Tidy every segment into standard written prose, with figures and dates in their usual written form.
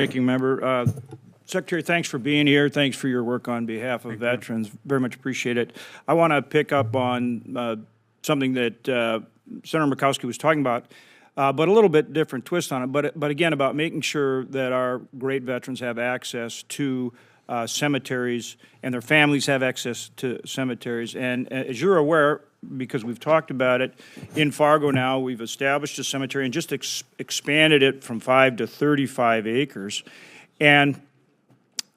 Ranking Member. Secretary, thanks for being here. Thanks for your work on behalf of veterans. Very much appreciate it. I want to pick up on something that Senator Murkowski was talking about, but a little bit different twist on it. But again, about making sure that our great veterans have access to cemeteries and their families have access to cemeteries. And as you're aware, because we've talked about it, in Fargo now we've established a cemetery and just expanded it from 5 to 35 acres. And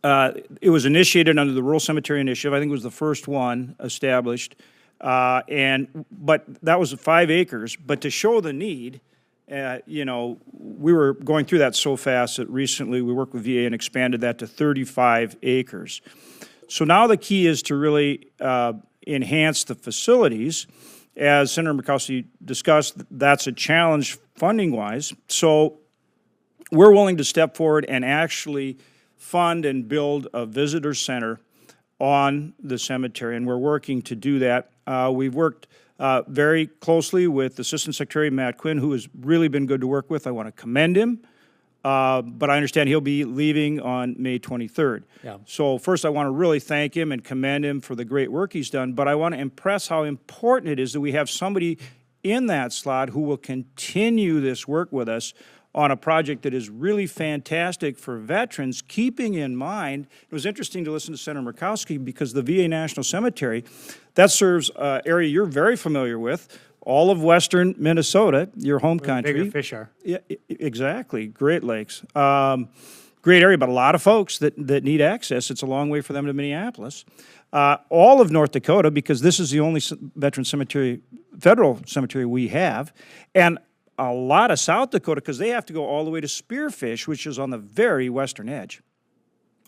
it was initiated under the Rural Cemetery Initiative. I think it was the first one established. But that was 5 acres. But to show the need, we were going through that so fast that recently we worked with VA and expanded that to 35 acres. So now the key is to really enhance the facilities. As Senator Murkowski discussed, that's a challenge funding-wise. So we're willing to step forward and actually fund and build a visitor center on the cemetery, and we're working to do that. We've worked very closely with Assistant Secretary Matt Quinn, who has really been good to work with. I want to commend him, but I understand he'll be leaving on May 23rd. Yeah. So first I want to really thank him and commend him for the great work he's done, but I want to impress how important it is that we have somebody in that slot who will continue this work with us on a project that is really fantastic for veterans, keeping in mind, it was interesting to listen to Senator Murkowski because the VA National Cemetery, that serves an area you're very familiar with, all of western Minnesota, your home country. Bigger fish are. Yeah, exactly, Great Lakes. Great area, but a lot of folks that need access. It's a long way for them to Minneapolis. All of North Dakota, because this is the only veteran cemetery, federal cemetery we have, and a lot of South Dakota, because they have to go all the way to Spearfish, which is on the very western edge.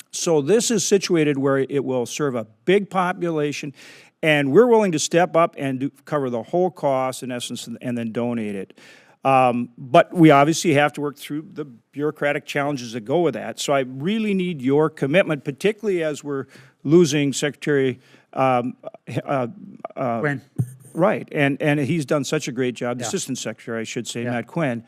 So this is situated where it will serve a big population, and we're willing to step up and cover the whole cost, in essence, and then donate it. But we obviously have to work through the bureaucratic challenges that go with that. So I really need your commitment, particularly as we're losing Secretary Quinn. Right, and he's done such a great job, the Assistant Secretary, I should say, Matt Quinn.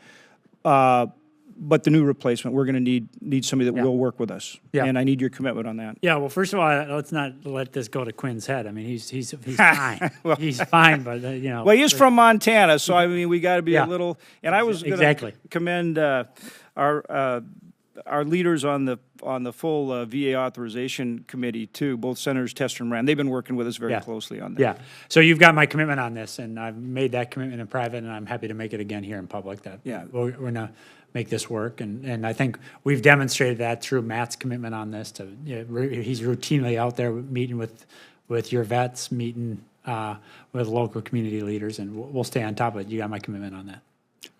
But the new replacement, we're going to need somebody that will work with us, and I need your commitment on that. Yeah, well, first of all, let's not let this go to Quinn's head. I mean, he's fine. Well, he's fine, but Well, he's from Montana, so I mean, we got to be a little. And I was going to commend our leaders on the full VA Authorization Committee too, both Senators Tester and Rand. They've been working with us very closely on that. Yeah. So you've got my commitment on this, and I've made that commitment in private, and I'm happy to make it again here in public. That we're going to make this work, and I think we've demonstrated that through Matt's commitment on this. He's routinely out there meeting with your vets, meeting with local community leaders, and we'll stay on top of it. You got my commitment on that.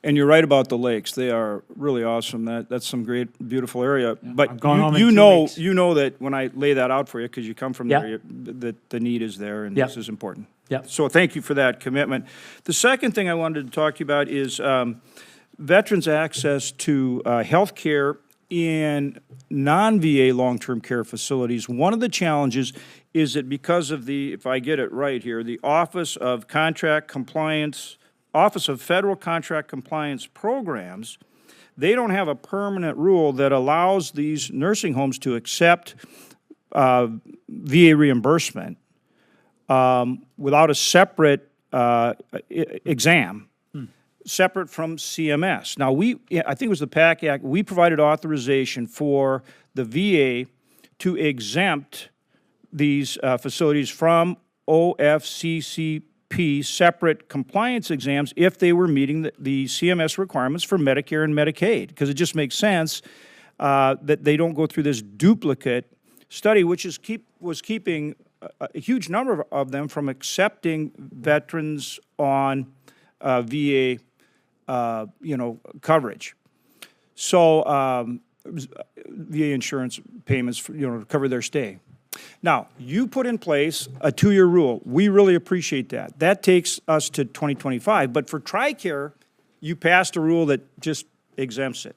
And you're right about the lakes; they are really awesome. That's some great, beautiful area. Yeah, but you know that when I lay that out for you, because you come from there, that the need is there, and this is important. Yeah. So thank you for that commitment. The second thing I wanted to talk to you about is veterans' access to health care in non-VA long-term care facilities. One of the challenges is that because of if I get it right here, the Office of Federal Contract Compliance Programs, they don't have a permanent rule that allows these nursing homes to accept VA reimbursement without a separate exam, separate from CMS. Now, I think it was the PAC Act, we provided authorization for the VA to exempt these facilities from OFCCP separate compliance exams if they were meeting the CMS requirements for Medicare and Medicaid, because it just makes sense that they don't go through this duplicate study, which was keeping a huge number of them from accepting veterans on VA coverage. So VA insurance payments to cover their stay. Now, you put in place a 2-year rule. We really appreciate that. That takes us to 2025. But for TRICARE, you passed a rule that just exempts it.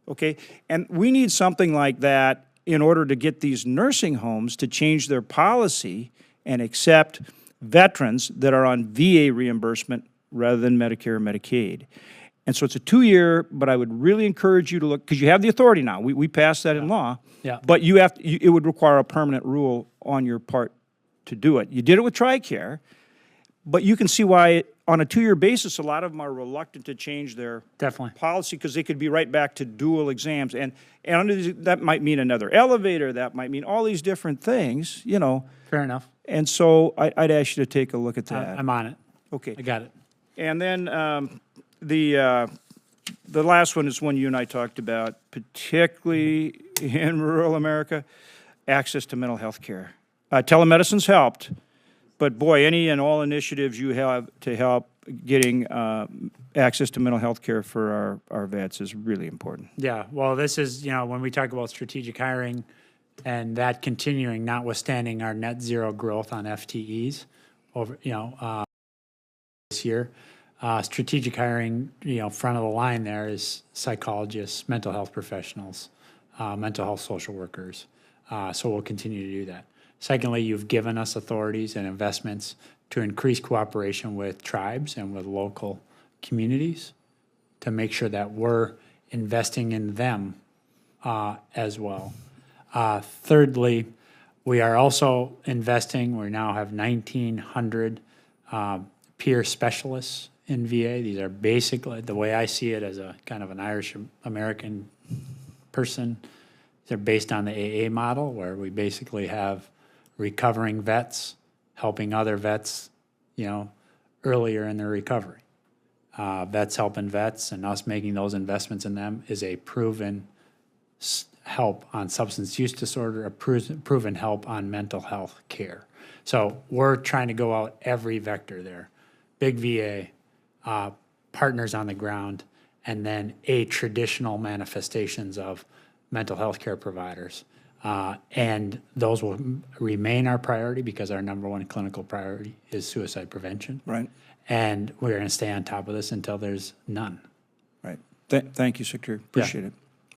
Okay? And we need something like that in order to get these nursing homes to change their policy and accept veterans that are on VA reimbursement rather than Medicare or Medicaid. And so it's a 2-year, but I would really encourage you to look, because you have the authority now. We passed that in law. Yeah. But you have to, it would require a permanent rule on your part to do it. You did it with TRICARE, but you can see why on a 2-year basis, a lot of them are reluctant to change their Definitely. policy because they could be right back to dual exams. And under that might mean another elevator. That might mean all these different things, you know. Fair enough. And so I'd ask you to take a look at that. I'm on it. Okay. I got it. And then the last one is one you and I talked about, particularly in rural America, access to mental health care. Telemedicine's helped, but boy, any and all initiatives you have to help getting access to mental health care for our vets is really important. Yeah, well, this is, when we talk about strategic hiring and that continuing, notwithstanding our net zero growth on FTEs over, this year, strategic hiring, front of the line there is psychologists, mental health professionals, mental health social workers. So we'll continue to do that. Secondly, you've given us authorities and investments to increase cooperation with tribes and with local communities to make sure that we're investing in them as well. Thirdly, we are also investing, we now have 1,900 peer specialists in VA. These are basically, the way I see it as a kind of an Irish-American person, they're based on the AA model where we basically have recovering vets helping other vets, earlier in their recovery. Vets helping vets, and us making those investments in them is a proven help on substance use disorder, a proven help on mental health care. So we're trying to go out every vector there. Big VA, partners on the ground, and then traditional manifestations of mental health care providers. And those will remain our priority because our number one clinical priority is suicide prevention. Right. And we're going to stay on top of this until there's none. Right. Thank you, Secretary. Appreciate it.